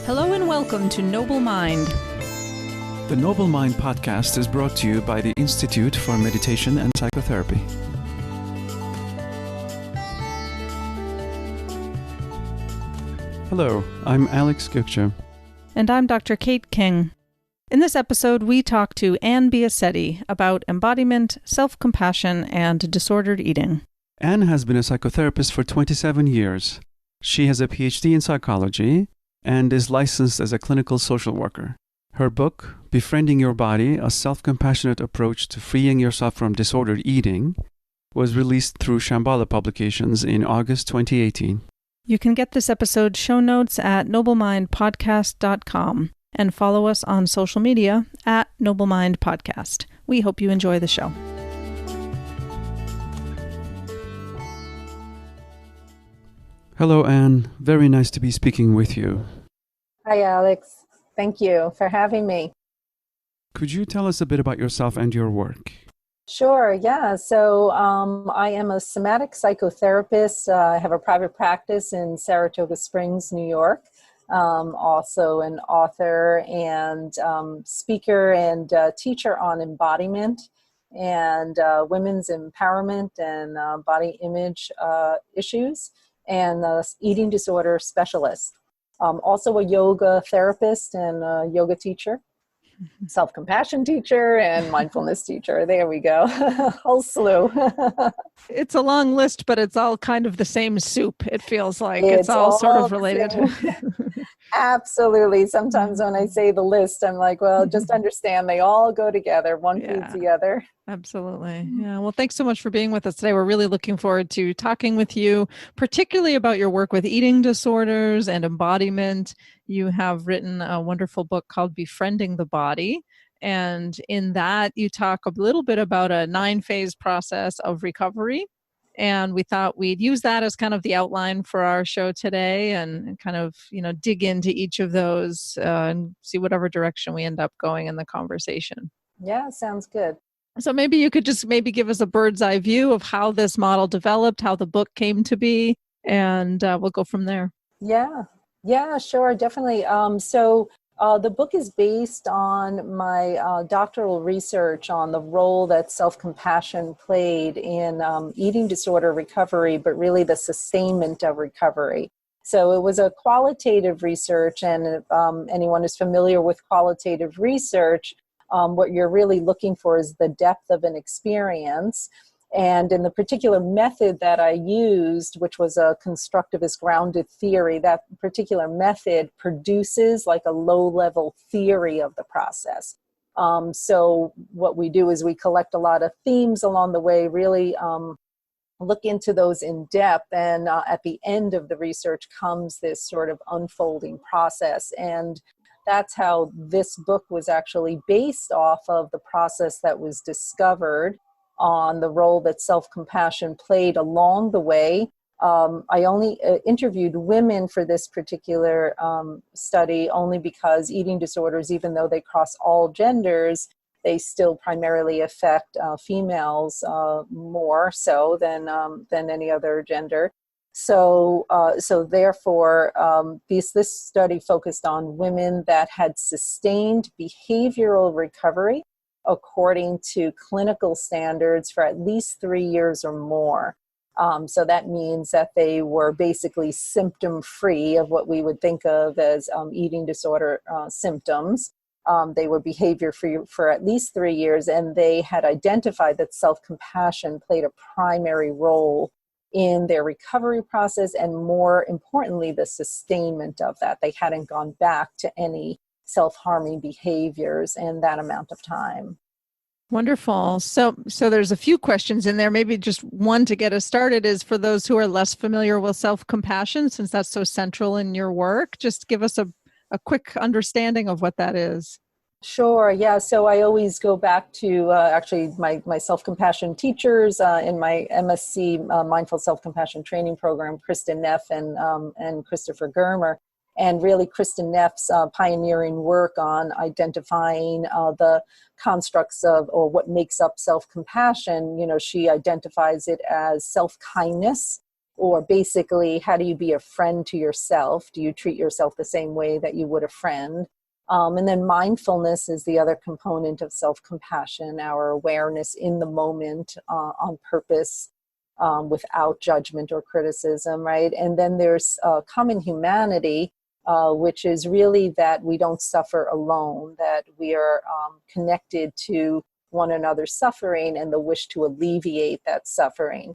Hello and welcome to Noble Mind. The Noble Mind podcast is brought to you by the Institute for Meditation and Psychotherapy. Hello, I'm Alex Gukcha. And I'm Dr. Kate King. In this episode, we talk to Anne Biasetti about embodiment, self-compassion, and disordered eating. Anne has been a psychotherapist for 27 years. She has a PhD in psychology and is licensed as a clinical social worker. Her book, Befriending Your Body, A Self-Compassionate Approach to Freeing Yourself from Disordered Eating, was released through Shambhala Publications in August 2018. You can get this episode's show notes at noblemindpodcast.com and follow us on social media at noblemindpodcast. We hope you enjoy the show. Hello, Anne. Very nice to be speaking with you. Hi, Alex. Thank you for having me. Could you tell us a bit about yourself and your work? Sure, yeah. So I am a somatic psychotherapist. I have a private practice in Saratoga Springs, New York. Also an author and speaker and teacher on embodiment and women's empowerment and body image issues, and eating disorder specialist. Also a yoga therapist and a yoga teacher, self-compassion teacher, and mindfulness teacher. There we go. Whole slew. It's a long list, but it's all kind of the same soup. It feels like it's all sort of related. Absolutely. Sometimes when I say the list, I'm like, well, just understand they all go together. One feeds the other. Absolutely. Yeah. Well, thanks so much for being with us today. We're really looking forward to talking with you, particularly about your work with eating disorders and embodiment. You have written a wonderful book called Befriending the Body. And in that, you talk a little bit about a 9-phase process of recovery. And we thought we'd use that as kind of the outline for our show today and kind of, dig into each of those and see whatever direction we end up going in the conversation. Yeah, sounds good. So maybe you could just maybe give us a bird's eye view of how this model developed, how the book came to be, and we'll go from there. Yeah, sure, definitely. The book is based on my doctoral research on the role that self-compassion played in eating disorder recovery, but really the sustainment of recovery. So it was a qualitative research, and if anyone is familiar with qualitative research, what you're really looking for is the depth of an experience. And in the particular method that I used, which was a constructivist grounded theory, that particular method produces like a low-level theory of the process. So what we do is we collect a lot of themes along the way, really look into those in depth, and at the end of the research comes this sort of unfolding process. And that's how this book was actually based off of the process that was discovered on the role that self-compassion played along the way. I only interviewed women for this particular study only because eating disorders, even though they cross all genders, they still primarily affect females more so than any other gender. So therefore, this study focused on women that had sustained behavioral recovery according to clinical standards for at least 3 years or more. So that means that they were basically symptom-free of what we would think of as eating disorder symptoms. They were behavior-free for at least 3 years, and they had identified that self-compassion played a primary role in their recovery process, and more importantly, the sustainment of that. They hadn't gone back to any self-harming behaviors in that amount of time. Wonderful. So there's a few questions in there. Maybe just one to get us started is for those who are less familiar with self-compassion, since that's so central in your work, just give us a quick understanding of what that is. Sure. Yeah. So I always go back to actually my self-compassion teachers in my MSc Mindful Self-Compassion Training Program, Kristen Neff and Christopher Germer. And really Kristen Neff's pioneering work on identifying the constructs of, or what makes up self-compassion. She identifies it as self-kindness or basically, how do you be a friend to yourself? Do you treat yourself the same way that you would a friend? And then mindfulness is the other component of self-compassion, our awareness in the moment, on purpose, without judgment or criticism, right? And then there's common humanity, which is really that we don't suffer alone, that we are connected to one another's suffering and the wish to alleviate that suffering.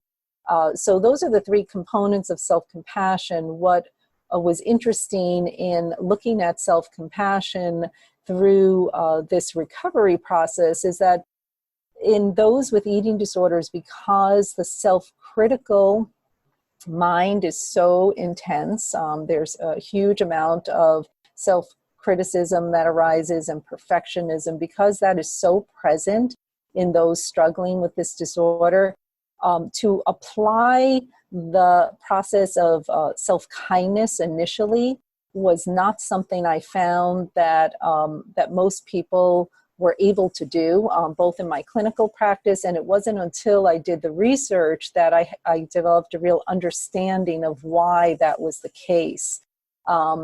So those are the three components of self-compassion. What was interesting in looking at self-compassion through this recovery process is that in those with eating disorders, because the self-critical mind is so intense, there's a huge amount of self-criticism that arises and perfectionism, because that is so present in those struggling with this disorder. To apply the process of self-kindness initially was not something I found that that most people were able to do, both in my clinical practice, and it wasn't until I did the research that I developed a real understanding of why that was the case.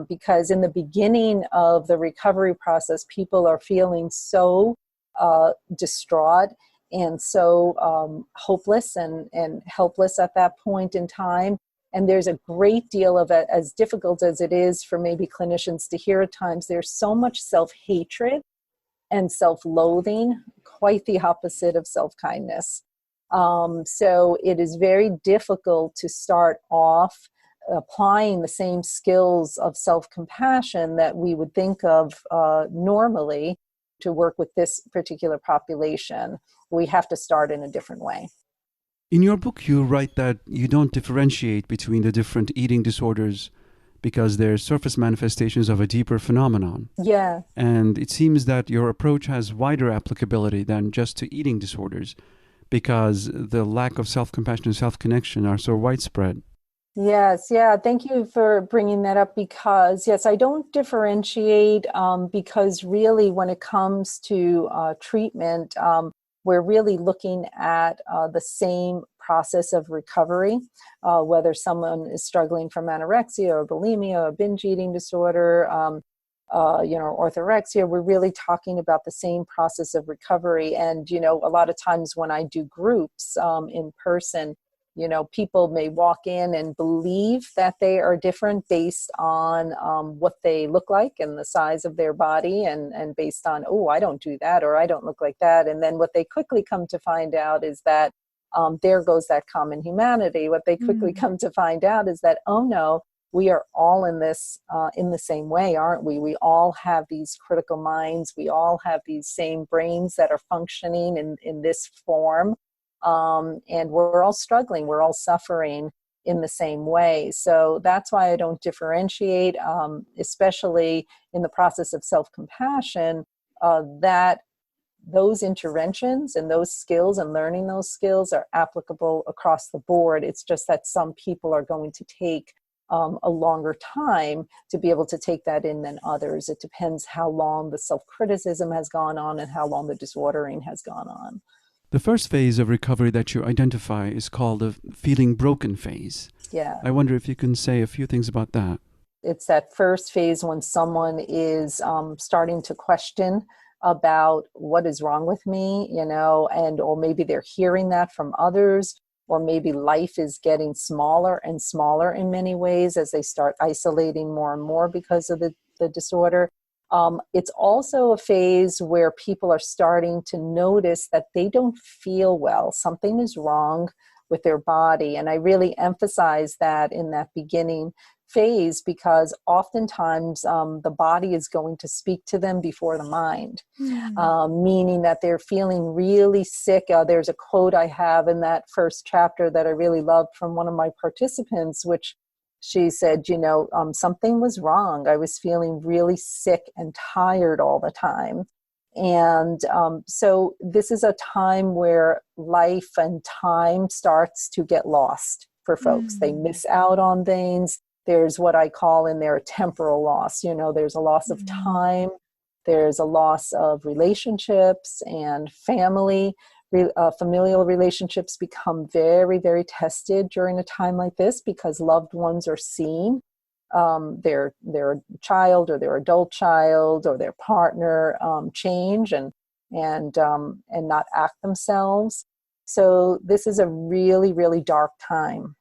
Because in the beginning of the recovery process, people are feeling so distraught and so hopeless and helpless at that point in time. And there's a great deal of it, as difficult as it is for maybe clinicians to hear at times, there's so much self-hatred and self-loathing, quite the opposite of self-kindness. So it is very difficult to start off applying the same skills of self-compassion that we would think of normally to work with this particular population. We have to start in a different way. In your book, you write that you don't differentiate between the different eating disorders because they're surface manifestations of a deeper phenomenon. Yeah. And it seems that your approach has wider applicability than just to eating disorders because the lack of self-compassion and self-connection are so widespread. Yes, yeah. Thank you for bringing that up because, yes, I don't differentiate because really when it comes to treatment, we're really looking at the same process of recovery, whether someone is struggling from anorexia or bulimia or binge eating disorder, orthorexia. We're really talking about the same process of recovery. And, a lot of times when I do groups in person, people may walk in and believe that they are different based on what they look like and the size of their body and based on, oh, I don't do that or I don't look like that. And then what they quickly come to find out is that there goes that common humanity. What they quickly come to find out is that, oh no, we are all in this in the same way, aren't we? We all have these critical minds. We all have these same brains that are functioning in this form. And we're all struggling, we're all suffering in the same way. So that's why I don't differentiate, especially in the process of self-compassion, that those interventions and those skills and learning those skills are applicable across the board. It's just that some people are going to take a longer time to be able to take that in than others. It depends how long the self-criticism has gone on and how long the disordering has gone on. The first phase of recovery that you identify is called the feeling broken phase. Yeah. I wonder if you can say a few things about that. It's that first phase when someone is starting to question about what is wrong with me, and or maybe they're hearing that from others, or maybe life is getting smaller and smaller in many ways as they start isolating more and more because of the disorder. It's also a phase where people are starting to notice that they don't feel well. Something is wrong with their body. And I really emphasize that in that beginning phase because oftentimes the body is going to speak to them before the mind, meaning that they're feeling really sick. There's a quote I have in that first chapter that I really loved from one of my participants, which she said, something was wrong. I was feeling really sick and tired all the time. And so this is a time where life and time starts to get lost for folks. They miss out on things. There's what I call in there a temporal loss. There's a loss of time. There's a loss of relationships and family Familial relationships become very, very tested during a time like this because loved ones are seeing their child or their adult child or their partner change and not act themselves. So this is a really, really dark time.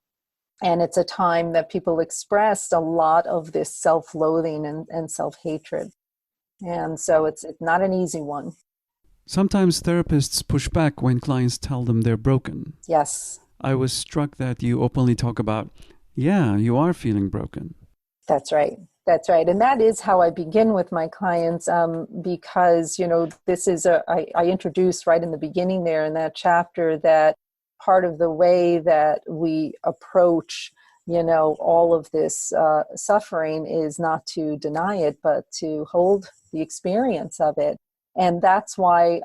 And it's a time that people expressed a lot of this self-loathing and self-hatred. And so it's not an easy one. Sometimes therapists push back when clients tell them they're broken. Yes. I was struck that you openly talk about, yeah, you are feeling broken. That's right. That's right. And that is how I begin with my clients because, this is I introduced right in the beginning there in that chapter that part of the way that we approach, all of this suffering is not to deny it, but to hold the experience of it. And that's why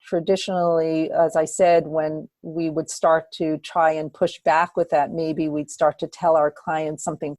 traditionally, as I said, when we would start to try and push back with that, maybe we'd start to tell our clients something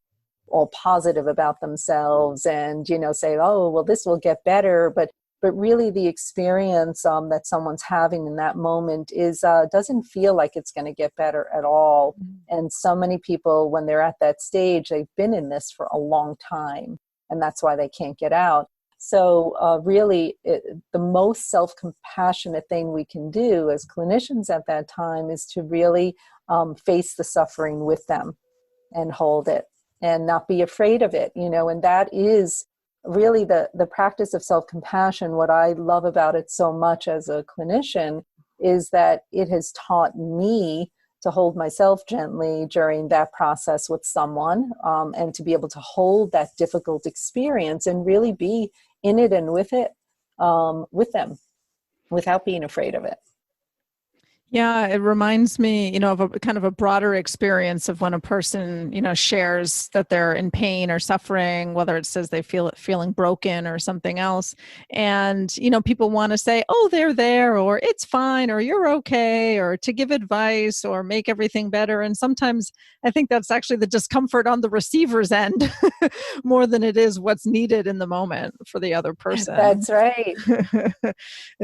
all positive about themselves and, say, oh, well, this will get better. But really the experience that someone's having in that moment is doesn't feel like it's going to get better at all. And so many people, when they're at that stage, they've been in this for a long time, and that's why they can't get out. So really, the most self-compassionate thing we can do as clinicians at that time is to really face the suffering with them and hold it and not be afraid of it, and that is really the practice of self-compassion. What I love about it so much as a clinician is that it has taught me to hold myself gently during that process with someone and to be able to hold that difficult experience and really be in it and with it, with them, without being afraid of it. Yeah, it reminds me, of a kind of a broader experience of when a person, shares that they're in pain or suffering, whether it says they feel it feeling broken or something else. And, people want to say, oh, they're there, or it's fine, or you're okay, or to give advice or make everything better. And sometimes I think that's actually the discomfort on the receiver's end more than it is what's needed in the moment for the other person. That's right.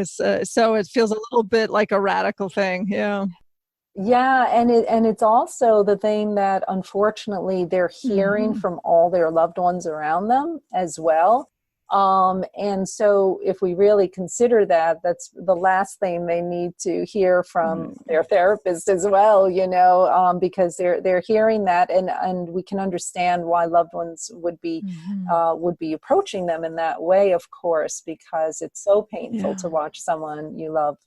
So it feels a little bit like a radical thing. Yeah. Yeah, and it's also the thing that unfortunately they're hearing from all their loved ones around them as well. And so if we really consider that, that's the last thing they need to hear from their therapist as well, because they're hearing that, and we can understand why loved ones would be approaching them in that way, of course, because it's so painful to watch someone you love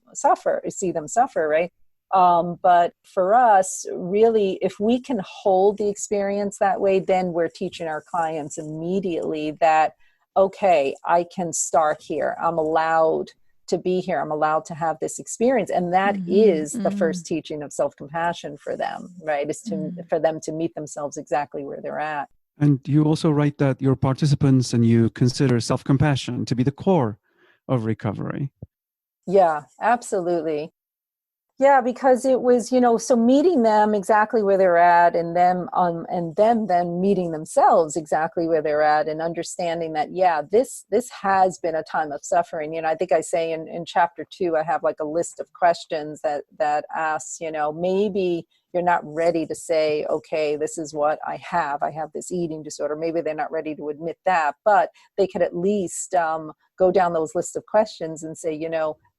see them suffer, right? But for us, really, if we can hold the experience that way, then we're teaching our clients immediately that, okay, I can start here. I'm allowed to be here. I'm allowed to have this experience. And that is the first teaching of self-compassion for them, right? Is for them to meet themselves exactly where they're at. And you also write that your participants and you consider self-compassion to be the core of recovery. Yeah, absolutely. Yeah, because it was, so meeting them exactly where they're at, and them then meeting themselves exactly where they're at, and understanding that, this has been a time of suffering. I think I say in chapter 2, I have like a list of questions that asks, maybe you're not ready to say, okay, this is what I have this eating disorder. Maybe they're not ready to admit that, but they could at least go down those lists of questions and say,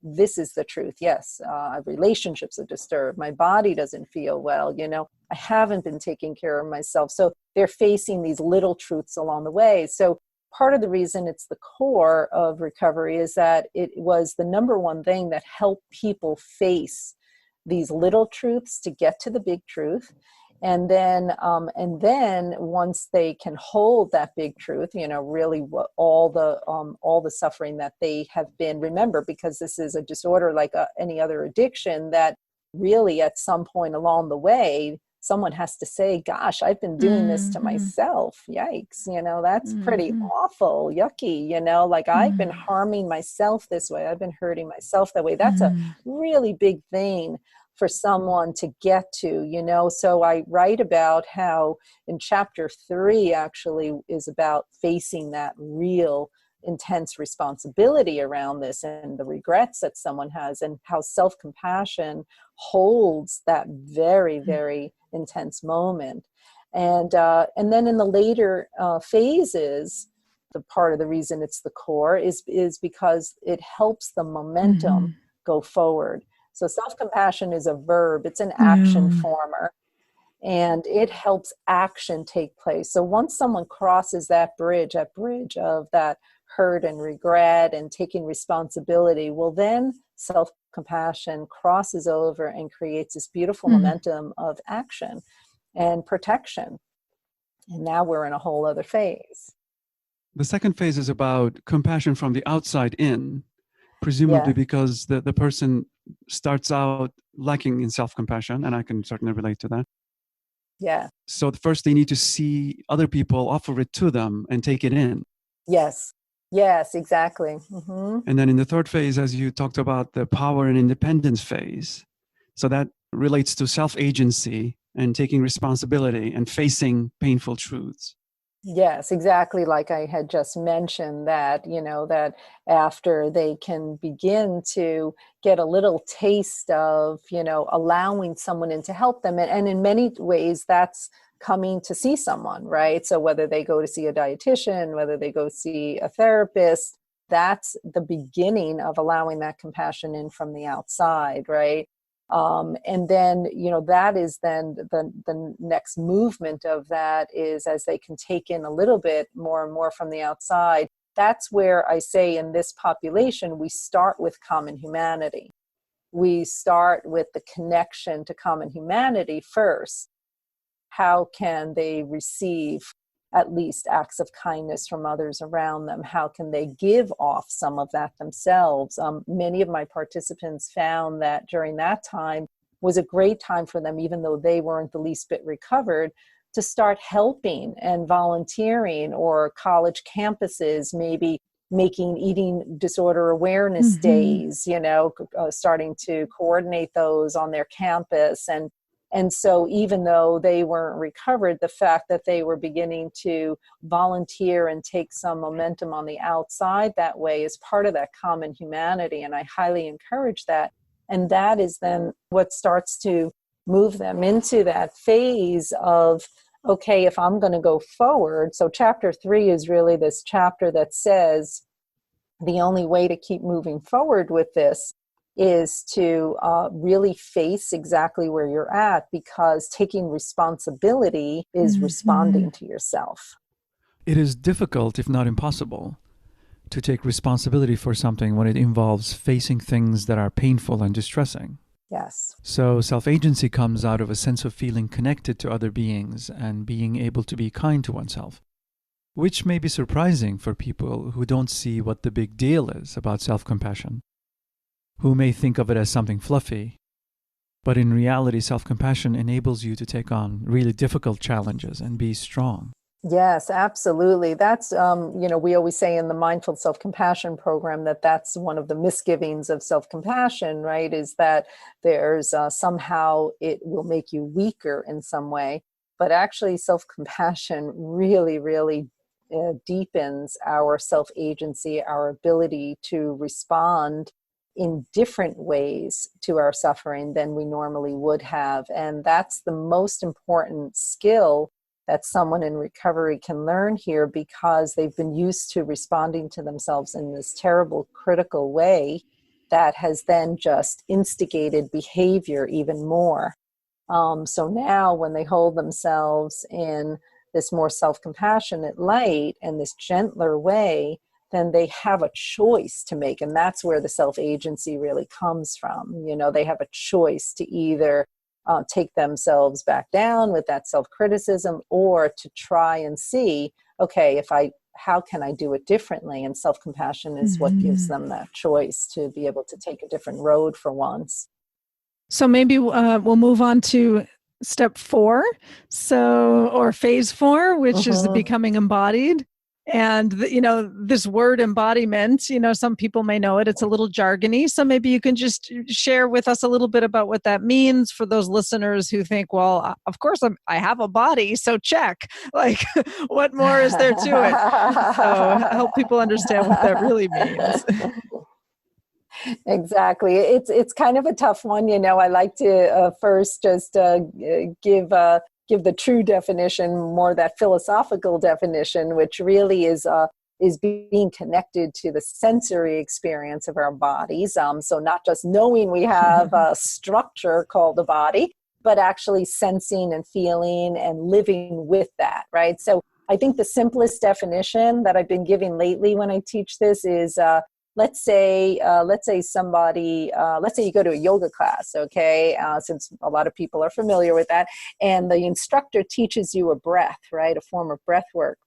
this is the truth. Yes, relationships are disturbed. My body doesn't feel well. I haven't been taking care of myself. So they're facing these little truths along the way. So part of the reason it's the core of recovery is that it was the number one thing that helped people face these little truths to get to the big truth. And then once they can hold that big truth, really what all the suffering that they have been, remember, because this is a disorder like any other addiction, that really at some point along the way, someone has to say, gosh, I've been doing this to myself. Yikes. That's pretty awful, yucky, like I've been harming myself this way. I've been hurting myself that way. That's a really big thing for someone to get to, So I write about how in chapter 3 actually is about facing that real intense responsibility around this and the regrets that someone has, and how self-compassion holds that very, very intense moment. And then in the later phases, the part of the reason it's the core is because it helps the momentum go forward. So self-compassion is a verb, it's an action former, and it helps action take place. So once someone crosses that bridge of that hurt and regret and taking responsibility, well, then self-compassion crosses over and creates this beautiful momentum of action and protection. And now we're in a whole other phase. The second phase is about compassion from the outside in, presumably because the person starts out lacking in self-compassion, and I can certainly relate to that. Yeah. So first they need to see other people, offer it to them, and take it in. Yes. Yes, exactly. And then in the third phase, as you talked about, the power and independence phase. So that relates to self-agency and taking responsibility and facing painful truths. Yes, exactly. Like I had just mentioned, that, that after they can begin to get a little taste of, allowing someone in to help them. And in many ways, that's coming to see someone, right? So whether they go to see a dietitian, whether they go see a therapist, that's the beginning of allowing that compassion in from the outside, right? And then, that is then the next movement of that is, as they can take in a little bit more and more from the outside, that's where I say in this population, we start with common humanity. We start with the connection to common humanity first. How can they receive at least acts of kindness from others around them? How can they give off some of that themselves? Many of my participants found that during that time was a great time for them, even though they weren't the least bit recovered, to start helping and volunteering, or college campuses, maybe making eating disorder awareness days, starting to coordinate those on their campus. And so even though they weren't recovered, the fact that they were beginning to volunteer and take some momentum on the outside that way is part of that common humanity. And I highly encourage that. And that is then what starts to move them into that phase of, okay, if I'm going to go forward. So chapter 3 is really this chapter that says the only way to keep moving forward with this is to really face exactly where you're at, because taking responsibility is responding to yourself. It is difficult, if not impossible, to take responsibility for something when it involves facing things that are painful and distressing. Yes. So self-agency comes out of a sense of feeling connected to other beings and being able to be kind to oneself, which may be surprising for people who don't see what the big deal is about self-compassion, who may think of it as something fluffy. But in reality, self-compassion enables you to take on really difficult challenges and be strong. Yes, absolutely. That's, we always say in the Mindful Self-Compassion program that that's one of the misgivings of self-compassion, right? Is that there's somehow it will make you weaker in some way. But actually, self-compassion really, really deepens our self-agency, our ability to respond in different ways to our suffering than we normally would have. And that's the most important skill that someone in recovery can learn here, because they've been used to responding to themselves in this terrible, critical way that has then just instigated behavior even more. So now when they hold themselves in this more self-compassionate light and this gentler way, then they have a choice to make. And that's where the self-agency really comes from. They have a choice to either take themselves back down with that self-criticism, or to try and see, okay, how can I do it differently? And self-compassion is what gives them that choice to be able to take a different road for once. So maybe we'll move on to step 4, or phase 4, which is becoming embodied. And, this word embodiment, some people may know it. It's a little jargony. So maybe you can just share with us a little bit about what that means for those listeners who think, well, of course I have a body, so check. Like, what more is there to it? So help people understand what that really means. Exactly. It's kind of a tough one. I like to first just give the true definition, more that philosophical definition, which really is being connected to the sensory experience of our bodies. So not just knowing we have a structure called the body, but actually sensing and feeling and living with that, right? So I think the simplest definition that I've been giving lately when I teach this is, let's say somebody, let's say you go to a yoga class, okay? Since a lot of people are familiar with that, and the instructor teaches you a breath, right? A form of breath work.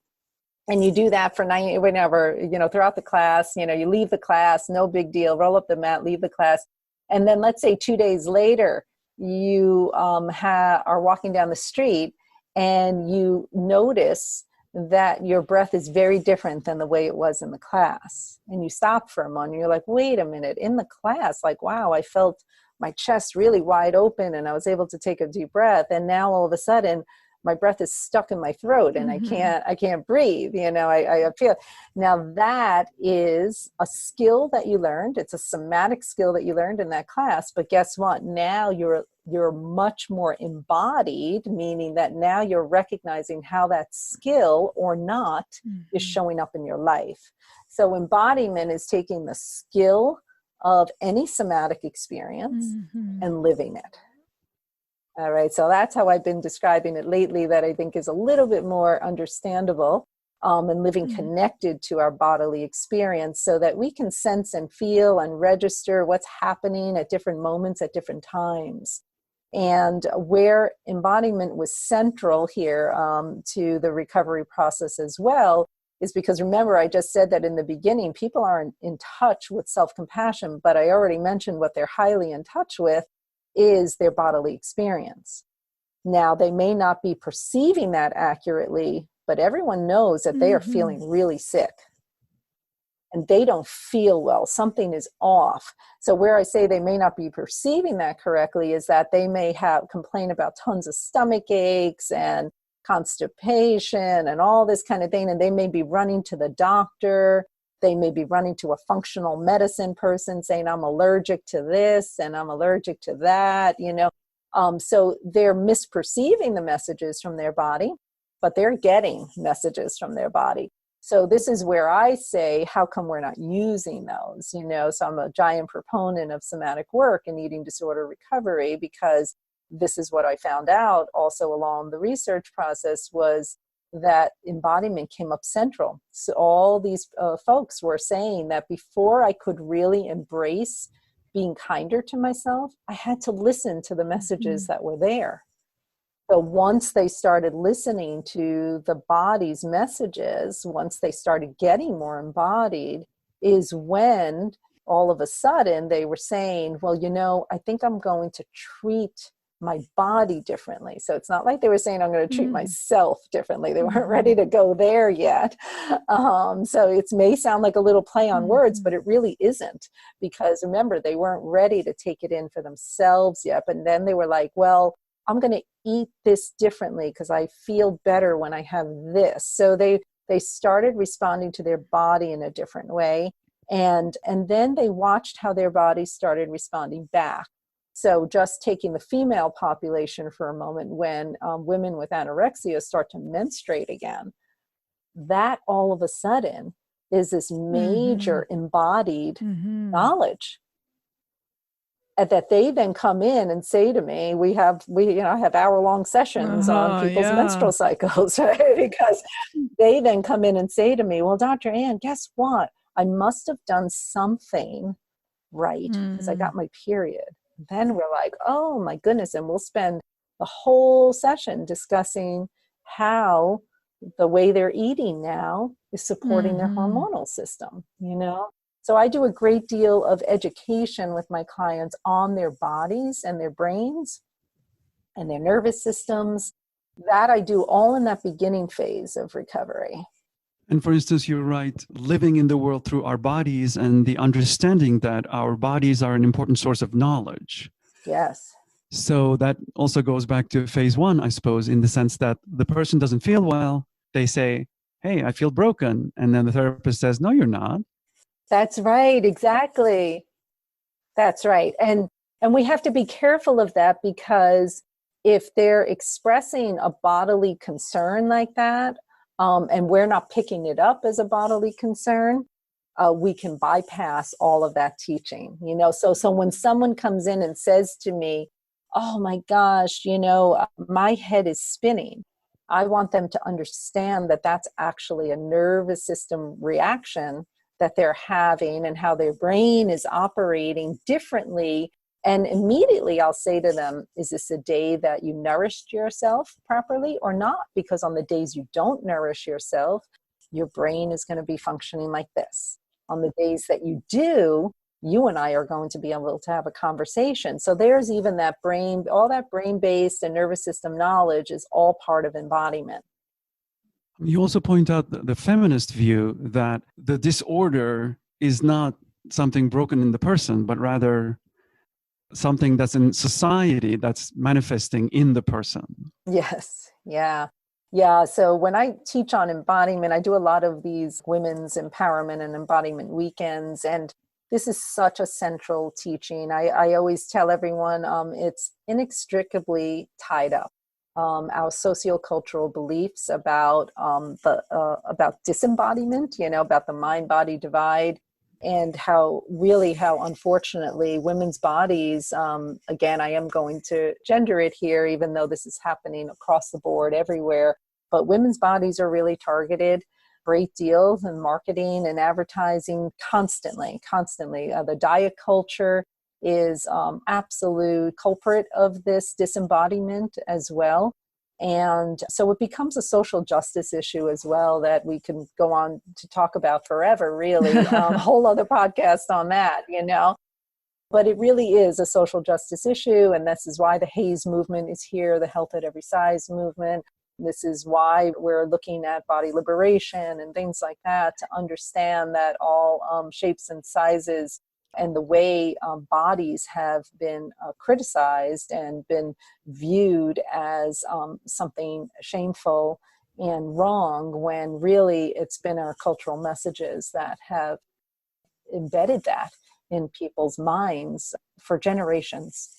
And you do that for throughout the class, you leave the class, no big deal, roll up the mat, leave the class. And then let's say 2 days later, you are walking down the street and you notice that your breath is very different than the way it was in the class. And you stop for a moment, and you're like, wait a minute, in the class, like, wow, I felt my chest really wide open and I was able to take a deep breath. And now all of a sudden, my breath is stuck in my throat and I can't breathe. I feel. Now that is a skill that you learned. It's a somatic skill that you learned in that class. But guess what? Now you're much more embodied, meaning that now you're recognizing how that skill or not is showing up in your life. So embodiment is taking the skill of any somatic experience and living it. All right, so that's how I've been describing it lately, that I think is a little bit more understandable, and living connected to our bodily experience so that we can sense and feel and register what's happening at different moments at different times. And where embodiment was central here to the recovery process as well is because, remember, I just said that in the beginning, people aren't in touch with self-compassion, but I already mentioned what they're highly in touch with is their bodily experience. Now, they may not be perceiving that accurately, but everyone knows that they are feeling really sick and they don't feel well. Something is off. So where I say they may not be perceiving that correctly is that they may complain about tons of stomach aches and constipation and all this kind of thing, and they may be running to the doctor. They may be running to a functional medicine person saying, I'm allergic to this and I'm allergic to that, So they're misperceiving the messages from their body, but they're getting messages from their body. So this is where I say, how come we're not using those? So I'm a giant proponent of somatic work and eating disorder recovery, because this is what I found out also along the research process was that embodiment came up central. So all these folks were saying that before I could really embrace being kinder to myself, I had to listen to the messages that were there. So once they started listening to the body's messages, once they started getting more embodied, is when all of a sudden they were saying, well, I think I'm going to treat my body differently. So it's not like they were saying, I'm going to treat myself differently. They weren't ready to go there yet. So it may sound like a little play on words, but it really isn't, because remember, they weren't ready to take it in for themselves yet. But then they were like, well, I'm going to eat this differently because I feel better when I have this. So they started responding to their body in a different way. And then they watched how their bodies started responding back. So just taking the female population for a moment, when women with anorexia start to menstruate again, that all of a sudden is this major embodied knowledge. And that they then come in and say to me, we have hour-long sessions on people's menstrual cycles, right? Because they then come in and say to me, well, Dr. Ann, guess what? I must have done something right because I got my period. Then we're like, oh my goodness. And we'll spend the whole session discussing how the way they're eating now is supporting their hormonal system, So I do a great deal of education with my clients on their bodies and their brains and their nervous systems. That I do all in that beginning phase of recovery. And for instance, you write, living in the world through our bodies and the understanding that our bodies are an important source of knowledge. Yes. So that also goes back to phase one, I suppose, in the sense that the person doesn't feel well. They say, hey, I feel broken. And then the therapist says, no, you're not. That's right. Exactly. That's right. And we have to be careful of that, because if they're expressing a bodily concern like that, and we're not picking it up as a bodily concern, we can bypass all of that teaching. So when someone comes in and says to me, oh my gosh, my head is spinning, I want them to understand that that's actually a nervous system reaction that they're having, and how their brain is operating differently. And immediately I'll say to them, is this a day that you nourished yourself properly or not? Because on the days you don't nourish yourself, your brain is going to be functioning like this. On the days that you do, you and I are going to be able to have a conversation. So there's even that brain, all that brain-based and nervous system knowledge is all part of embodiment. You also point out the feminist view that the disorder is not something broken in the person, but rather something that's in society that's manifesting in the person. Yes. Yeah. Yeah. So when I teach on embodiment, I do a lot of these women's empowerment and embodiment weekends. And this is such a central teaching. I always tell everyone it's inextricably tied up. Our sociocultural beliefs about about disembodiment, about the mind-body divide, and how unfortunately women's bodies, again, I am going to gender it here, even though this is happening across the board everywhere, but women's bodies are really targeted great deals in marketing and advertising constantly. The diet culture is absolute culprit of this disembodiment as well. And so it becomes a social justice issue as well that we can go on to talk about forever, really. A whole other podcast on that, But it really is a social justice issue. And this is why the HAZE movement is here, the Health at Every Size movement. This is why we're looking at body liberation and things like that, to understand that all shapes and sizes and the way bodies have been criticized and been viewed as something shameful and wrong, when really it's been our cultural messages that have embedded that in people's minds for generations.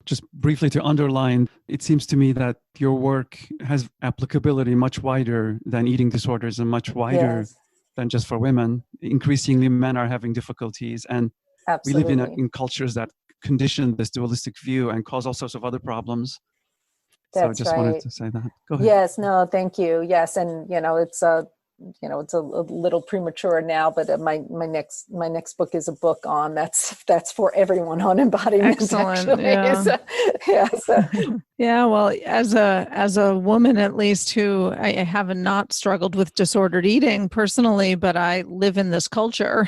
Just briefly to underline, it seems to me that your work has applicability much wider than eating disorders and much wider than just for women. Increasingly, men are having difficulties, and Absolutely. we live in cultures that condition this dualistic view and cause all sorts of other problems. So I just wanted to say that. Go ahead. Yes, no, thank you. Yes, and it's it's a little premature now, but my next book is a book on that's for everyone, on embodiment. Excellent. Actually. Yeah. So. Yeah. Well, as a woman, at least, who I have not struggled with disordered eating personally, but I live in this culture,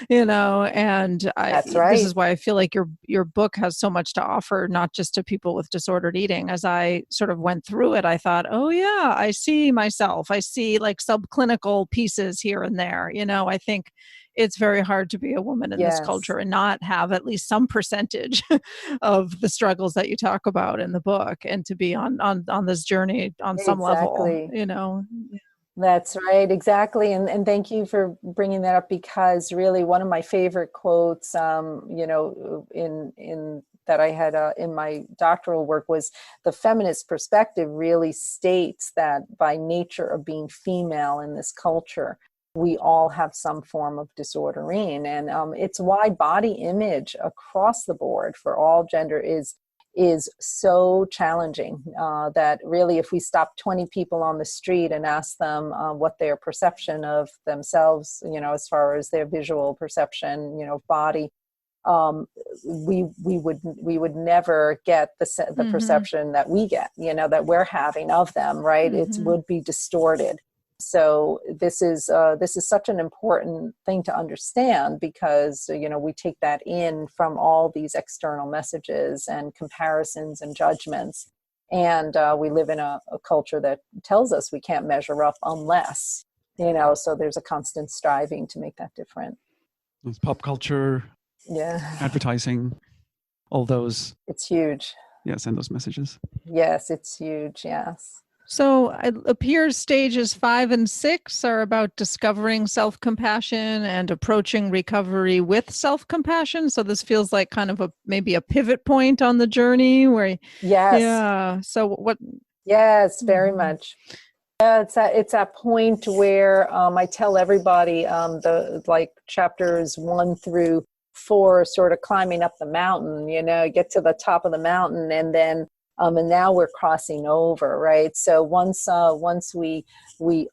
and That's right. This is why I feel like your book has so much to offer, not just to people with disordered eating. As I sort of went through it, I thought, oh yeah, I see myself. I see like subclinical pieces here and there. I think it's very hard to be a woman in this culture and not have at least some percentage of the struggles that you talk about in the book, and to be on this journey on some level, That's right. Exactly. And thank you for bringing that up, because really one of my favorite quotes, in that I had in my doctoral work, was the feminist perspective really states that by nature of being female in this culture, we all have some form of disordering. And it's why body image across the board for all gender is so challenging, that really if we stop 20 people on the street and ask them what their perception of themselves, as far as their visual perception, body, we would never get the perception that we get, that we're having of them, right? It would be distorted. So this is such an important thing to understand, because we take that in from all these external messages and comparisons and judgments. And we live in a culture that tells us we can't measure up unless, so there's a constant striving to make that different. It's pop culture, Yeah. advertising, all those. It's huge. Yeah, send those messages. Yes, it's huge. Yes. So it appears stages 5 and 6 are about discovering self-compassion and approaching recovery with self-compassion. So this feels like kind of maybe a pivot point on the journey where, Yes. yeah. So what? Yes, very much. Yeah, it's that point where I tell everybody the like chapters 1 through 4, sort of climbing up the mountain. Get to the top of the mountain, and then and now we're crossing over, right? So once we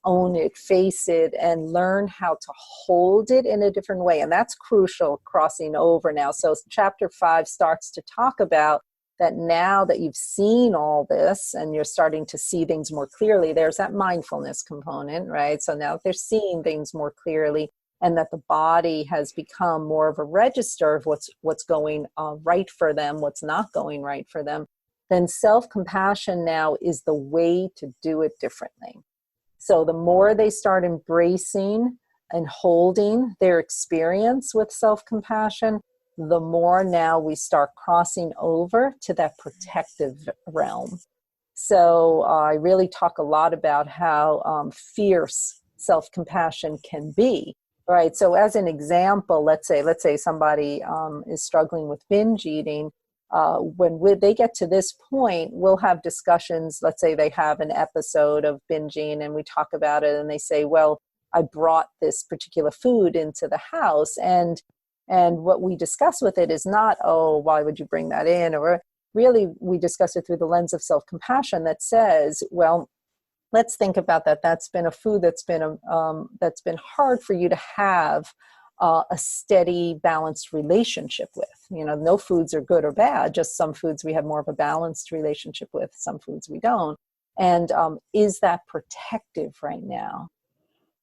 own it, face it, and learn how to hold it in a different way, and that's crucial. Crossing over now. So chapter 5 starts to talk about that now that you've seen all this and you're starting to see things more clearly, there's that mindfulness component, right? So now that they're seeing things more clearly and that the body has become more of a register of what's going right for them, what's not going right for them, then self-compassion now is the way to do it differently. So the more they start embracing and holding their experience with self-compassion, the more now we start crossing over to that protective realm. So I really talk a lot about how fierce self-compassion can be, right? So as an example, let's say somebody is struggling with binge eating. When they get to this point, we'll have discussions. Let's say they have an episode of binging and we talk about it and they say, well, I brought this particular food into the house, and what we discuss with it is not, oh, why would you bring that in? Or really, we discuss it through the lens of self-compassion that says, well, let's think about that. That's been a food that's been hard for you to have a steady, balanced relationship with. No foods are good or bad. Just some foods we have more of a balanced relationship with. Some foods we don't. And is that protective right now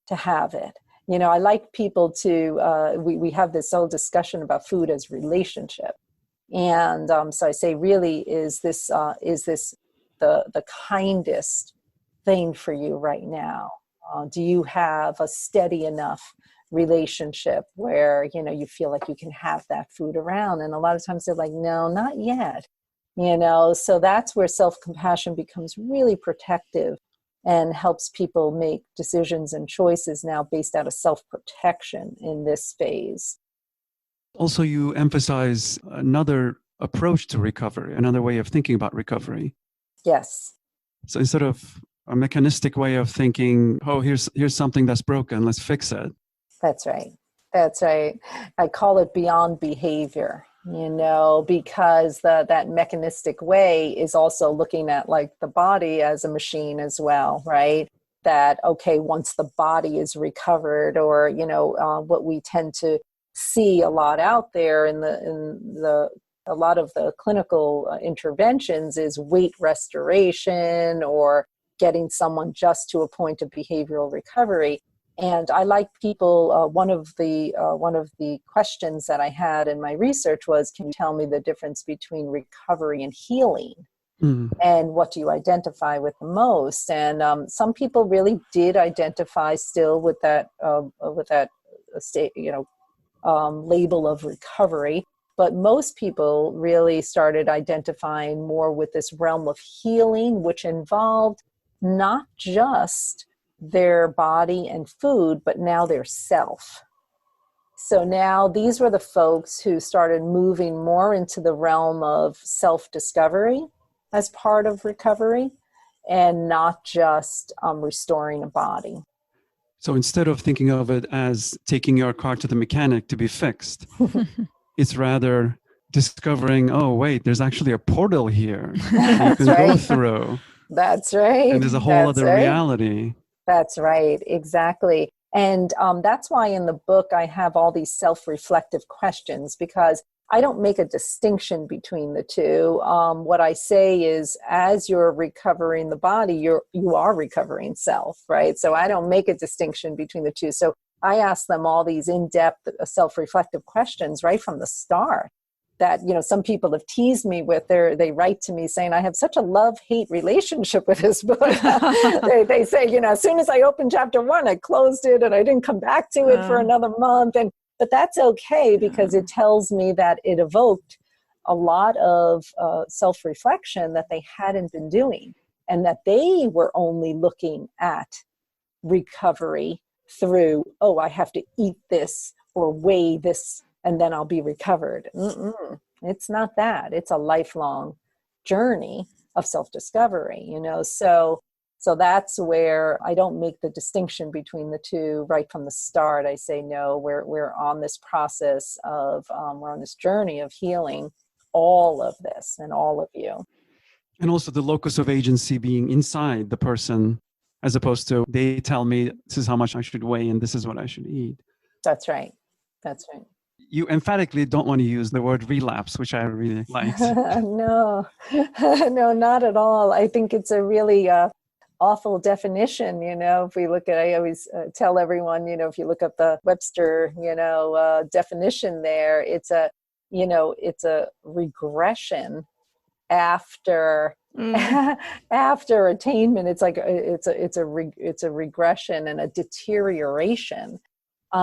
to have it? I like people to, we have this whole discussion about food as relationship. And so I say, really, is this the kindest thing for you right now? Do you have a steady enough relationship where, you feel like you can have that food around? And a lot of times they're like, no, not yet. So that's where self-compassion becomes really protective and helps people make decisions and choices now based out of self-protection in this phase. Also, you emphasize another approach to recovery, another way of thinking about recovery. Yes. So instead of a mechanistic way of thinking, oh, here's something that's broken, let's fix it. That's right. That's right. I call it beyond behavior, because that mechanistic way is also looking at like the body as a machine as well, right? That, okay, once the body is recovered, or, what we tend to see a lot out there in a lot of the clinical interventions is weight restoration or getting someone just to a point of behavioral recovery. And I like people, one of the questions that I had in my research was, can you tell me the difference between recovery and healing? And what do you identify with the most? And some people really did identify still with that state, label of recovery. But most people really started identifying more with this realm of healing, which involved not just their body and food, but now their self. So now these were the folks who started moving more into the realm of self-discovery as part of recovery, and not just restoring a body. So instead of thinking of it as taking your car to the mechanic to be fixed, it's rather discovering, oh, wait, there's actually a portal here you can go through. That's right. And there's a whole other reality. That's right. Exactly. And that's why in the book I have all these self-reflective questions, because I don't make a distinction between the two. What I say is, as you're recovering the body, you are recovering self, right? So I don't make a distinction between the two. So I ask them all these in-depth self-reflective questions right from the start. that, some people have teased me with. They write to me saying, I have such a love-hate relationship with this book. they say, as soon as I opened chapter 1, I closed it and I didn't come back to it for another month. But that's okay, because it tells me that it evoked a lot of self-reflection that they hadn't been doing, and that they were only looking at recovery through, oh, I have to eat this or weigh this and then I'll be recovered. It's not that. It's a lifelong journey of self-discovery, So that's where I don't make the distinction between the two right from the start. I say, no, we're on this process of, we're on this journey of healing all of this and all of you. And also the locus of agency being inside the person, as opposed to they tell me this is how much I should weigh and this is what I should eat. That's right. That's right. You emphatically don't want to use the word relapse, which I really liked. No, not at all. I think it's a really awful definition. If we look at, I always tell everyone, if you look up the Webster, definition there, it's a regression after after attainment. It's like it's a regression and a deterioration.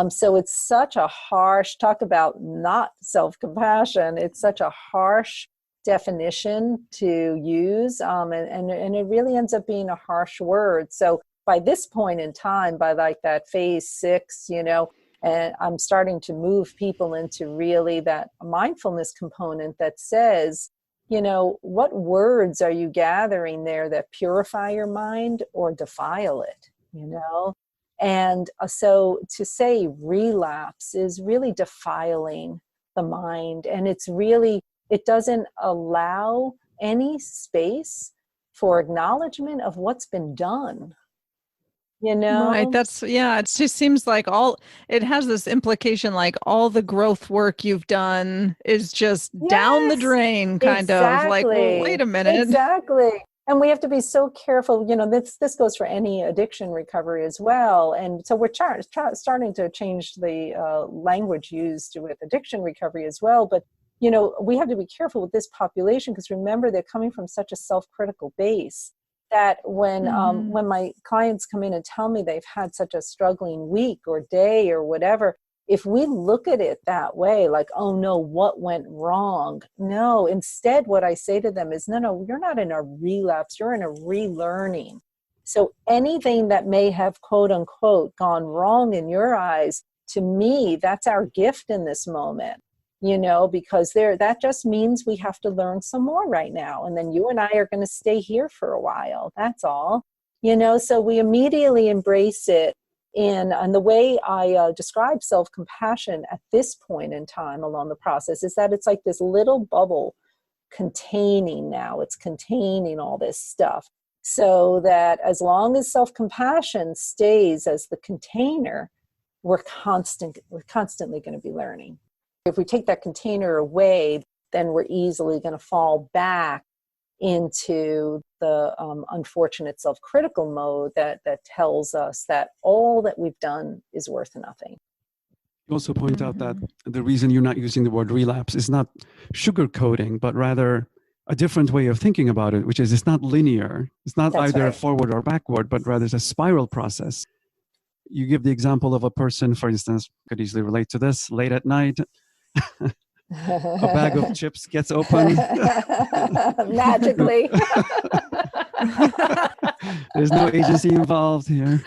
So it's such a harsh, talk about not self-compassion. It's such a harsh definition to use. And it really ends up being a harsh word. So by this point in time, by like that phase 6, and I'm starting to move people into really that mindfulness component that says, what words are you gathering there that purify your mind or defile it, And so to say relapse is really defiling the mind. And it doesn't allow any space for acknowledgement of what's been done. Right. It just seems like it has this implication like all the growth work you've done is just down the drain, kind of like, well, wait a minute. Exactly. And we have to be so careful, this goes for any addiction recovery as well. And so we're starting to change the language used with addiction recovery as well. But, we have to be careful with this population, because remember, they're coming from such a self-critical base that when my clients come in and tell me they've had such a struggling week or day or whatever, if we look at it that way, like, oh no, what went wrong? No, instead what I say to them is, no, you're not in a relapse, you're in a relearning. So anything that may have, quote unquote, gone wrong in your eyes, to me, that's our gift in this moment, because that just means we have to learn some more right now. And then you and I are going to stay here for a while. That's all, so we immediately embrace it. And the way I describe self-compassion at this point in time along the process is that it's like this little bubble it's containing all this stuff, so that as long as self-compassion stays as the container, we're constantly going to be learning. If we take that container away, then we're easily going to fall back into the unfortunate self-critical mode that tells us that all that we've done is worth nothing. You also point out that the reason you're not using the word relapse is not sugarcoating, but rather a different way of thinking about it, which is it's not linear. It's not That's either right. forward or backward, but rather it's a spiral process. You give the example of a person, for instance, could easily relate to this, late at night, a bag of chips gets opened. Magically. There's no agency involved here.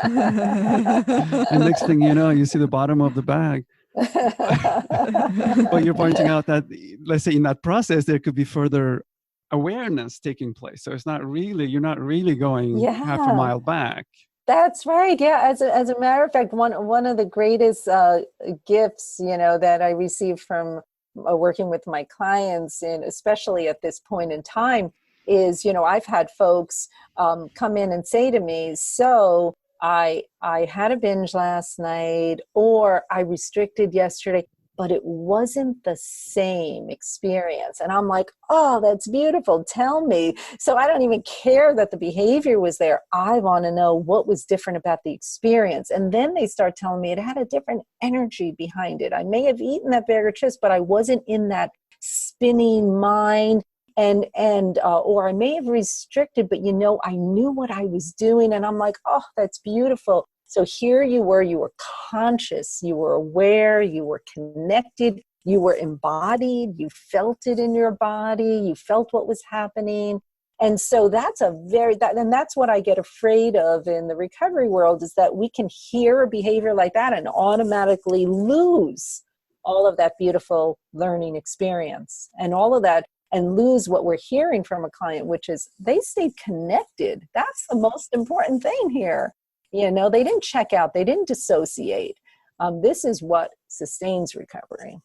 And next thing you know, you see the bottom of the bag. But you're pointing out that, let's say in that process, there could be further awareness taking place. So you're not really going half a mile back. That's right. Yeah. As a matter of fact, one of the greatest gifts, that I received from working with my clients, and especially at this point in time, is, I've had folks come in and say to me, so I had a binge last night, or I restricted yesterday, but it wasn't the same experience. And I'm like, oh, that's beautiful. Tell me. So I don't even care that the behavior was there. I want to know what was different about the experience. And then they start telling me it had a different energy behind it. I may have eaten that bag of chips, but I wasn't in that spinning mind. Or I may have restricted, but I knew what I was doing. And I'm like, oh, that's beautiful. So here you were conscious, you were aware, you were connected, you were embodied, you felt it in your body, you felt what was happening. And so that's and that's what I get afraid of in the recovery world, is that we can hear a behavior like that and automatically lose all of that beautiful learning experience and all of that, and lose what we're hearing from a client, which is they stayed connected. That's the most important thing here. They didn't check out, they didn't dissociate. This is what sustains recovery.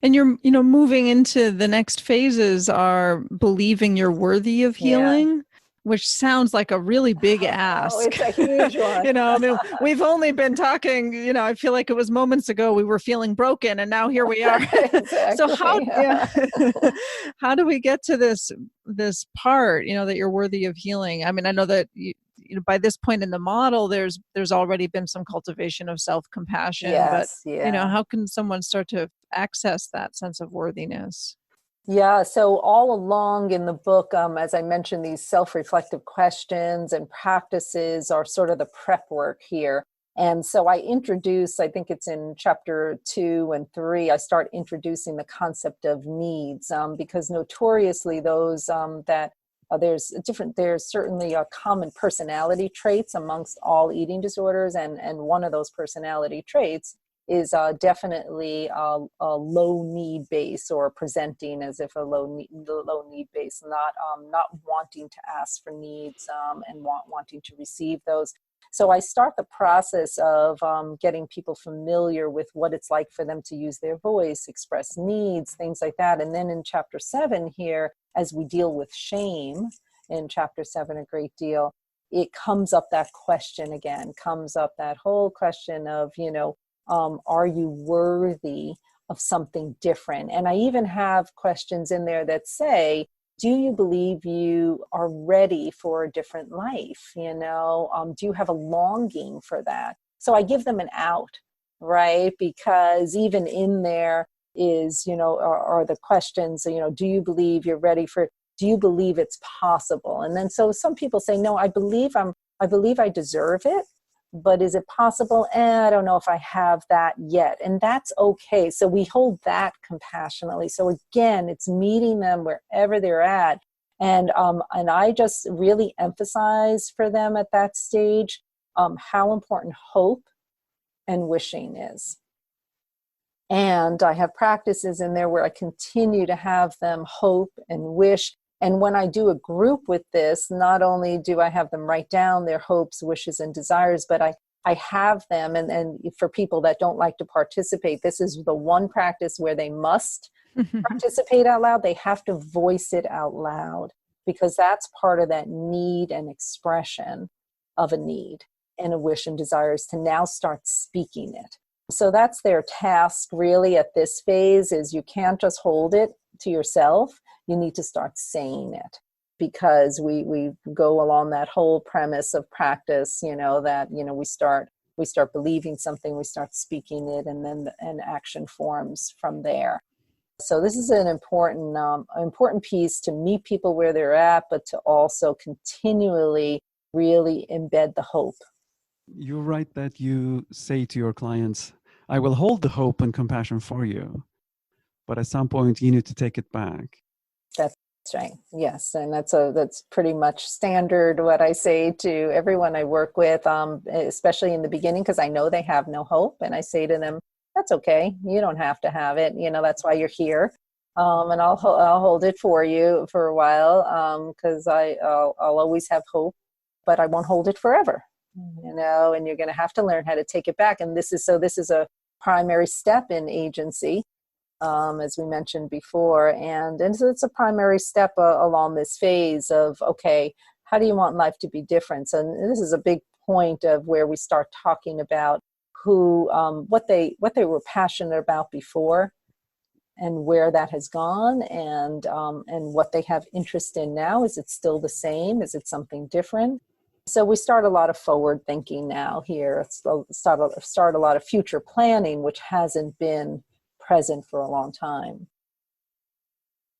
And you're, moving into the next phases are believing you're worthy of healing, which sounds like a really big ask. Oh, it's a huge one. We've only been talking, I feel like it was moments ago we were feeling broken, and now here we are. Exactly. So how do we get to this part, that you're worthy of healing? I mean, I know that by this point in the model, there's already been some cultivation of self-compassion, but how can someone start to access that sense of worthiness? Yeah, so all along in the book, as I mentioned, these self-reflective questions and practices are sort of the prep work here. And so I think it's in chapter 2 and 3, I start introducing the concept of needs, because notoriously those there's certainly common personality traits amongst all eating disorders, and one of those personality traits is definitely a low need base, or presenting as if a low need base, not wanting to ask for needs and wanting to receive those. So I start the process of getting people familiar with what it's like for them to use their voice, express needs, things like that. And then in chapter 7 here, as we deal with shame in chapter 7 a great deal, it comes up that question again, comes up that whole question of, are you worthy of something different? And I even have questions in there that say, do you believe you are ready for a different life? Do you have a longing for that? So I give them an out, right? Because even in there is, are the questions, do you believe you're ready for, do you believe it's possible? And then so some people say, no, I believe I deserve it. But is it possible? I don't know if I have that yet. And that's okay. So we hold that compassionately. So again, it's meeting them wherever they're at. And I just really emphasize for them at that stage how important hope and wishing is. And I have practices in there where I continue to have them hope and wish. And when I do a group with this, not only do I have them write down their hopes, wishes, and desires, but I have them, and for people that don't like to participate, this is the one practice where they must participate out loud. They have to voice it out loud, because that's part of that need and expression of a need and a wish and desires, to now start speaking it. So that's their task really at this phase, is you can't just hold it to yourself. You need to start saying it, because we go along that whole premise of practice, that, we start believing something, we start speaking it, and then an action forms from there. So this is an important piece to meet people where they're at, but to also continually really embed the hope. You write that you say to your clients, I will hold the hope and compassion for you, but at some point you need to take it back. That's right. Yes. And that's pretty much standard what I say to everyone I work with, especially in the beginning, because I know they have no hope. And I say to them, that's okay. You don't have to have it. That's why you're here. And I'll hold it for you for a while, because I'll always have hope, but I won't hold it forever, and you're going to have to learn how to take it back. And this is a primary step in agency. As we mentioned before. And so it's a primary step along this phase of, okay, how do you want life to be different? So this is a big point of where we start talking about who what they were passionate about before, and where that has gone, and what they have interest in now. Is it still the same? Is it something different? So we start a lot of forward thinking now here. Start a lot of future planning, which hasn't been present for a long time.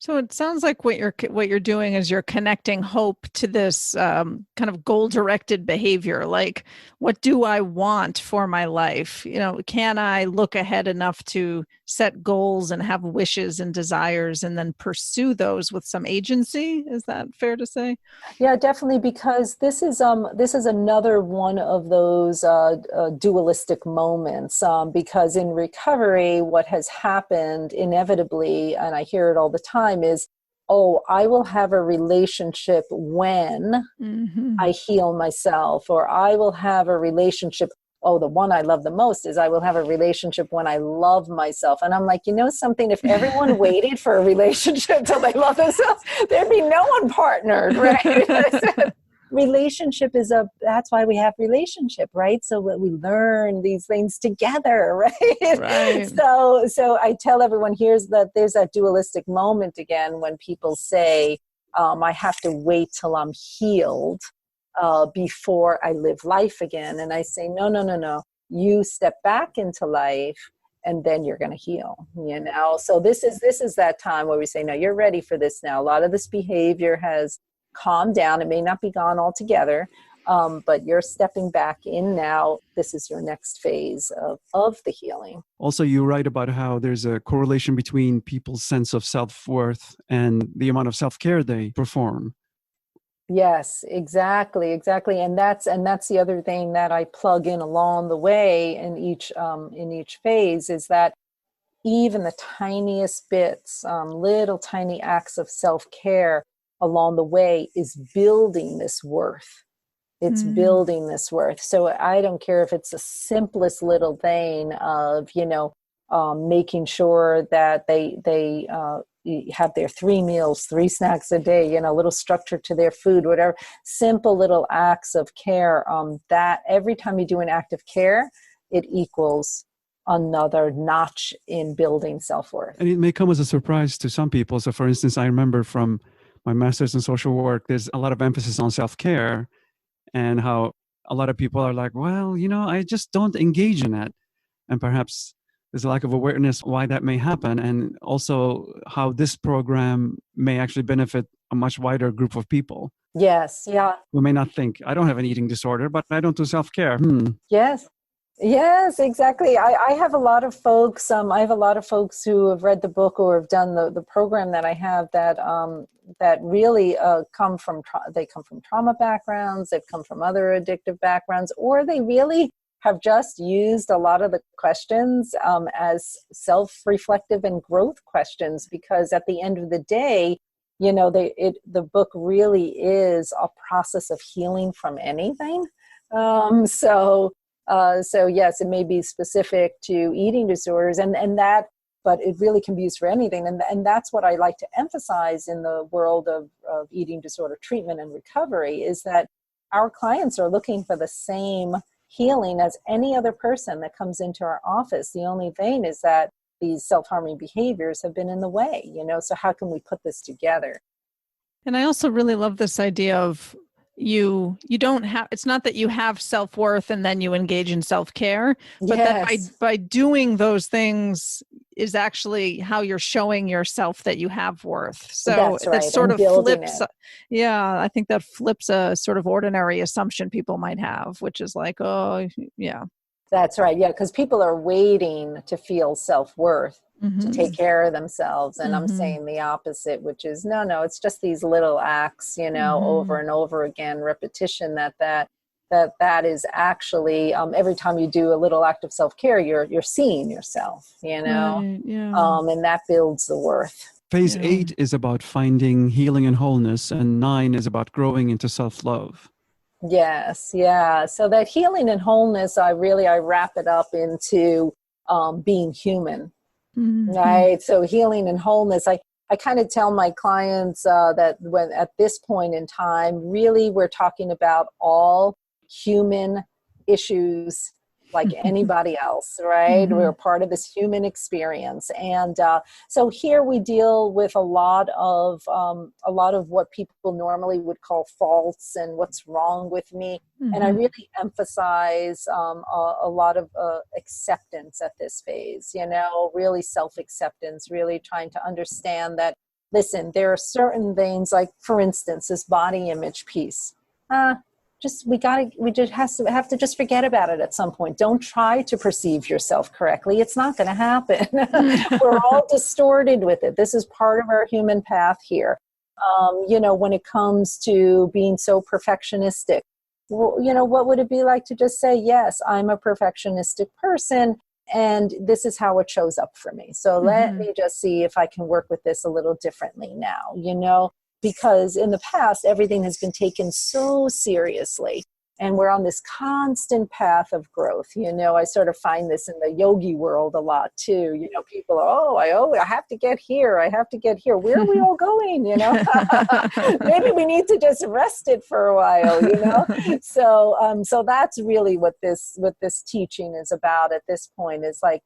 So it sounds like what you're doing is you're connecting hope to this kind of goal-directed behavior. Like, what do I want for my life? Can I look ahead enough to set goals and have wishes and desires, and then pursue those with some agency? Is that fair to say? Yeah, definitely, because this is another one of those dualistic moments. Because in recovery, what has happened inevitably, and I hear it all the time, is, oh, I will have a relationship when I heal myself, or I will have a relationship. Oh, the one I love the most is I will have a relationship when I love myself. And I'm like, something, if everyone waited for a relationship till they love themselves, there'd be no one partnered, right? Relationship that's why we have relationship, right? So that we learn these things together, right? Right. So I tell everyone, there's that dualistic moment again when people say, I have to wait till I'm healed before I live life again. And I say, no. You step back into life, and then you're going to heal, So this is that time where we say, no, you're ready for this now. A lot of this behavior has calmed down. It may not be gone altogether, but you're stepping back in now. This is your next phase of the healing. Also, you write about how there's a correlation between people's sense of self-worth and the amount of self-care they perform. Yes, exactly. And that's the other thing that I plug in along the way in each phase, is that even the tiniest bits, little tiny acts of self-care along the way is building this worth. It's building this worth. So I don't care if it's the simplest little thing of, making sure that they have their 3 meals, 3 snacks a day, a little structure to their food, whatever, simple little acts of care, that every time you do an act of care, it equals another notch in building self-worth. And it may come as a surprise to some people. So for instance, I remember from my master's in social work, there's a lot of emphasis on self-care, and how a lot of people are like, well, I just don't engage in it. And perhaps there's a lack of awareness why that may happen, and also how this program may actually benefit a much wider group of people. Yes, yeah. Who may not think, I don't have an eating disorder, but I don't do self-care. Yes, exactly. I have a lot of folks. I have a lot of folks who have read the book or have done the program that I have that really come from trauma backgrounds. They've come from other addictive backgrounds, or they really have just used a lot of the questions as self-reflective and growth questions, because at the end of the day, the book really is a process of healing from anything. So yes, it may be specific to eating disorders, but it really can be used for anything. And that's what I like to emphasize in the world of eating disorder treatment and recovery, is that our clients are looking for the same healing as any other person that comes into our office. The only thing is that these self-harming behaviors have been in the way, so how can we put this together? And I also really love this idea of you don't have, it's not that you have self-worth and then you engage in self-care, but that by doing those things is actually how you're showing yourself that you have worth. So that's right. That sort of flips. It. Yeah, I think that flips a sort of ordinary assumption people might have, which is like, oh, yeah. That's right. Yeah, because people are waiting to feel self-worth to take care of themselves. And I'm saying the opposite, which is no, it's just these little acts, over and over again, repetition that is actually every time you do a little act of self-care, you're seeing yourself, Right, yeah. And that builds the worth. Phase 8 is about finding healing and wholeness, and 9 is about growing into self-love. Yes, yeah. So that healing and wholeness, I wrap it up into being human, right? So healing and wholeness, I kind of tell my clients that when at this point in time, really we're talking about all human issues like anybody else, right? We're part of this human experience. And so here we deal with a lot of what people normally would call faults and what's wrong with me. And I really emphasize a lot of acceptance at this phase, really self-acceptance, really trying to understand that, listen, there are certain things, like, for instance, this body image piece. We just have to just forget about it at some point. Don't try to perceive yourself correctly. It's not going to happen. We're all distorted with it. This is part of our human path here. When it comes to being so perfectionistic, well, what would it be like to just say, yes, I'm a perfectionistic person, and this is how it shows up for me. So let me just see if I can work with this a little differently now, because in the past, everything has been taken so seriously. And we're on this constant path of growth. I sort of find this in the yogi world a lot too. People are, I have to get here. I have to get here. Where are we all going? Maybe we need to just rest it for a while, So that's really what this teaching is about at this point, is like,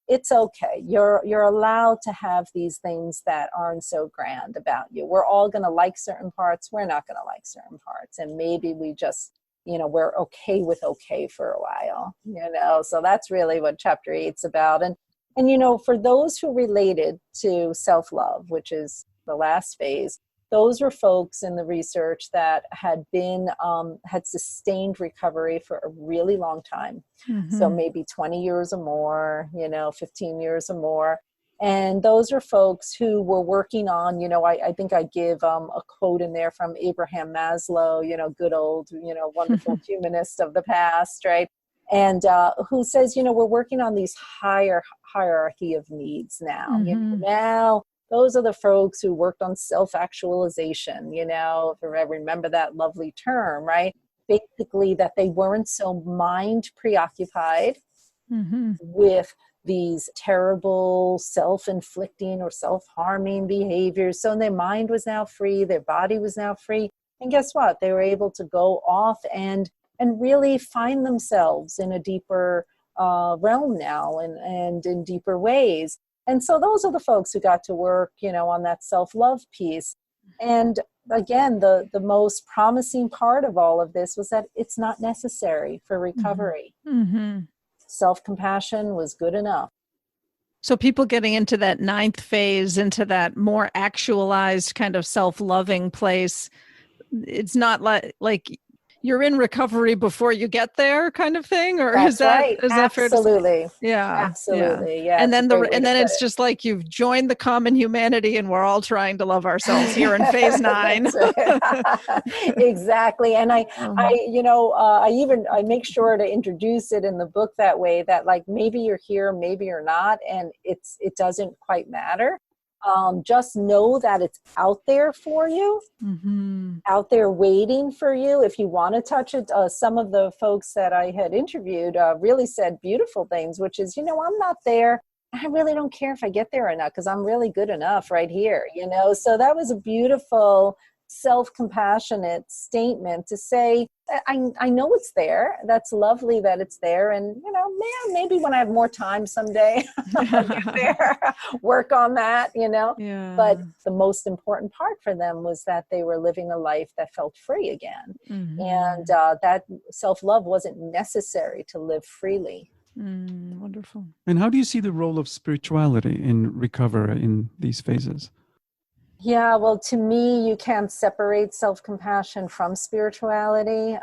it's okay. You're allowed to have these things that aren't so grand about you. We're all going to like certain parts. We're not going to like certain parts. And maybe we just, we're okay with okay for a while, so that's really what chapter 8's about. And for those who related to self-love, which is the last phase, those were folks in the research that had sustained recovery for a really long time. So maybe 20 years or more, 15 years or more. And those are folks who were working on, I think I give a quote in there from Abraham Maslow, good old, wonderful humanist of the past, right? And who says, we're working on these higher hierarchy of needs now. Now, those are the folks who worked on self-actualization, if I remember that lovely term, right? Basically, that they weren't so mind preoccupied with these terrible self-inflicting or self-harming behaviors. So their mind was now free, their body was now free. And guess what? They were able to go off and really find themselves in a deeper realm now, and in deeper ways. And so those are the folks who got to work, on that self-love piece. And again, the most promising part of all of this was that it's not necessary for recovery. Self-compassion was good enough. So people getting into that 9th phase, into that more actualized kind of self-loving place, it's not like you're in recovery before you get there kind of thing, or That's is that right. is that fair to say? Absolutely. Yeah. Absolutely. Yeah. And then it's just like you've joined the common humanity, and we're all trying to love ourselves here in phase 9. Exactly. And I make sure to introduce it in the book that way, that like, maybe you're here, maybe you're not, and it doesn't quite matter. Just know that it's out there for you, out there waiting for you. If you want to touch it, some of the folks that I had interviewed really said beautiful things, which is, I'm not there. I really don't care if I get there or not, because I'm really good enough right here, So that was a beautiful self-compassionate statement to say, I know it's there. That's lovely that it's there. And, maybe when I have more time someday, I'll get there, work on that, Yeah. But the most important part for them was that they were living a life that felt free again. And that self-love wasn't necessary to live freely. Wonderful. And how do you see the role of spirituality in recovery in these phases? Yeah, well, to me, you can't separate self-compassion from spirituality.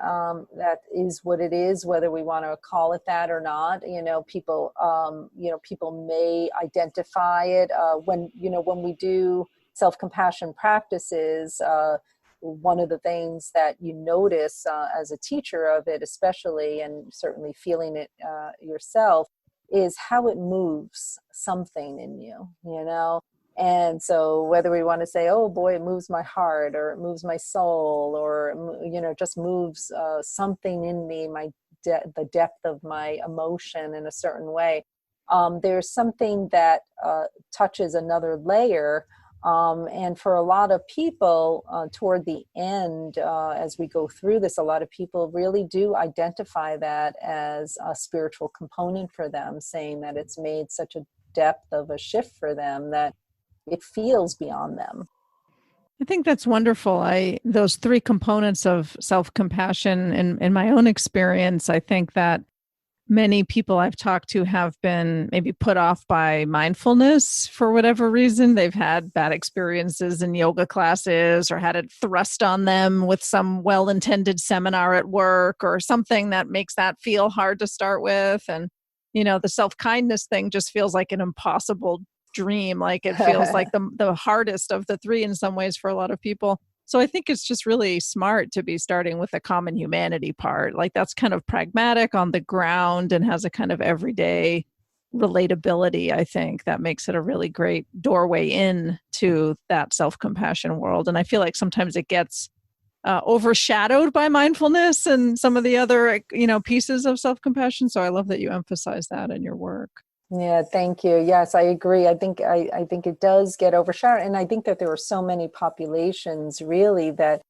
That is what it is, whether we want to call it that or not. People may identify it when we do self-compassion practices. One of the things that you notice as a teacher of it, especially, and certainly feeling it yourself, is how it moves something in you, And so whether we want to say, oh boy, it moves my heart, or it moves my soul, or, just moves something in me, the depth of my emotion in a certain way, there's something that touches another layer And for a lot of people, toward the end, as we go through this, a lot of people really do identify that as a spiritual component for them, saying that it's made such a depth of a shift for them that it feels beyond them. I think that's wonderful. Those three components of self-compassion in my own experience, I think that many people I've talked to have been maybe put off by mindfulness for whatever reason. They've had bad experiences in yoga classes or had it thrust on them with some well-intended seminar at work or something that makes that feel hard to start with. And, the self-kindness thing just feels like an impossible dream. Like it feels like the hardest of the three in some ways for a lot of people. So I think it's just really smart to be starting with the common humanity part. Like that's kind of pragmatic on the ground and has a kind of everyday relatability. I think that makes it a really great doorway in to that self-compassion world. And I feel like sometimes it gets overshadowed by mindfulness and some of the other, pieces of self-compassion. So I love that you emphasize that in your work. Yeah, thank you. Yes, I agree. I think it does get overshadowed, and I think that there are so many populations really that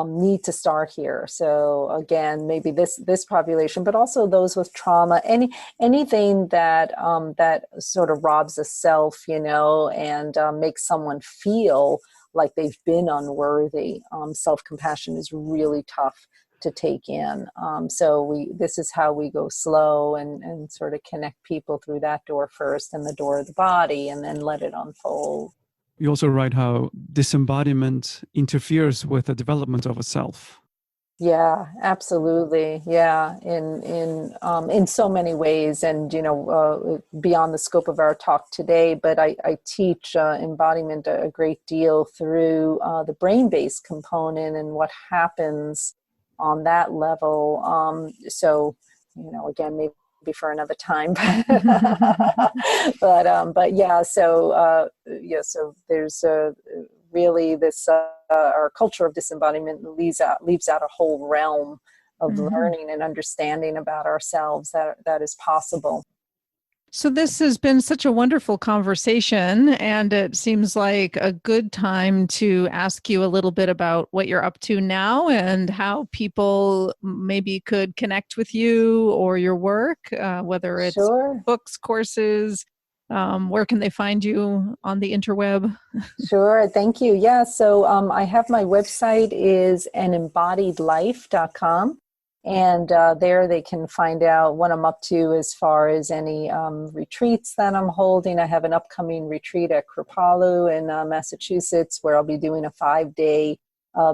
need to start here. So again, maybe this population, but also those with trauma, anything that that sort of robs a self, and makes someone feel like they've been unworthy. Self-compassion is really tough to take in. So this is how we go slow and sort of connect people through that door first and the door of the body, and then let it unfold. You also write how disembodiment interferes with the development of a self. Yeah, absolutely. Yeah, in so many ways, and beyond the scope of our talk today. But I teach embodiment a great deal through the brain-based component and what happens on that level. So, again, maybe for another time, but yeah, so there's really this, our culture of disembodiment leaves out a whole realm of learning and understanding about ourselves that is possible. So this has been such a wonderful conversation, and it seems like a good time to ask you a little bit about what you're up to now and how people maybe could connect with you or your work, whether it's Sure. books, courses, where can they find you on the interweb? Sure. Thank you. Yeah. So I have my website is anembodiedlife.com. And there they can find out what I'm up to as far as any retreats that I'm holding. I have an upcoming retreat at Kripalu in Massachusetts where I'll be doing a 5-day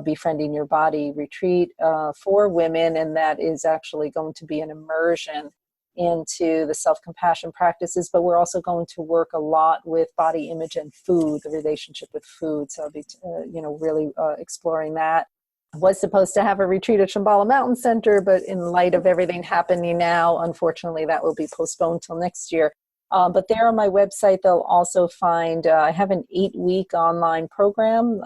Befriending Your Body retreat for women. And that is actually going to be an immersion into the self-compassion practices. But we're also going to work a lot with body image and food, the relationship with food. So I'll be, really exploring that. I was supposed to have a retreat at Shambhala Mountain Center, but in light of everything happening now, unfortunately, that will be postponed till next year. But there on my website, they'll also find, I have an 8-week online program,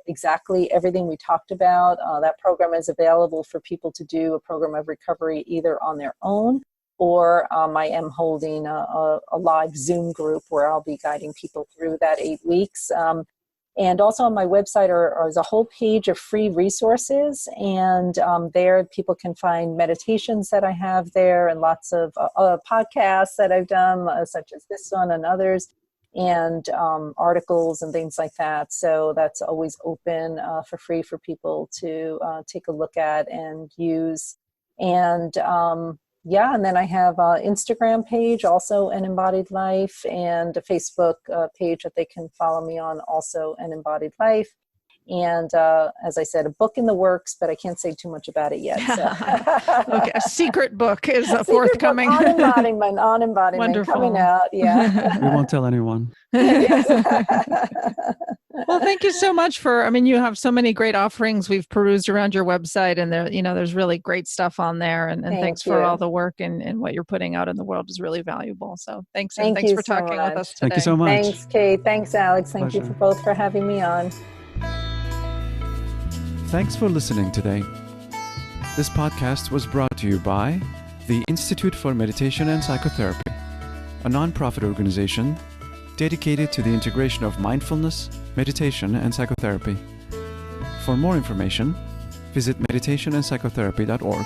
exactly everything we talked about. That program is available for people to do a program of recovery either on their own, or I am holding a live Zoom group where I'll be guiding people through that 8 weeks. And also on my website is a whole page of free resources. And there people can find meditations that I have there and lots of podcasts that I've done, such as this one and others, and articles and things like that. So that's always open for free for people to take a look at and use. And and then I have an Instagram page, also An Embodied Life, and a Facebook page that they can follow me on, also An Embodied Life. And as I said, a book in the works, but I can't say too much about it yet. So. Okay, a secret book is forthcoming. Book on embodiment Wonderful. Coming out. Yeah. We won't tell anyone. Well, thank you so much you have so many great offerings. We've perused around your website, and there's really great stuff on there. And thanks for all the work and what you're putting out in the world is really valuable. So thanks for talking with us today. Thank you so much. Thanks, Kate. Thanks, Alex. Thank you both for having me on. Thanks for listening today. This podcast was brought to you by the Institute for Meditation and Psychotherapy, a nonprofit organization dedicated to the integration of mindfulness, meditation, and psychotherapy. For more information, visit meditationandpsychotherapy.org.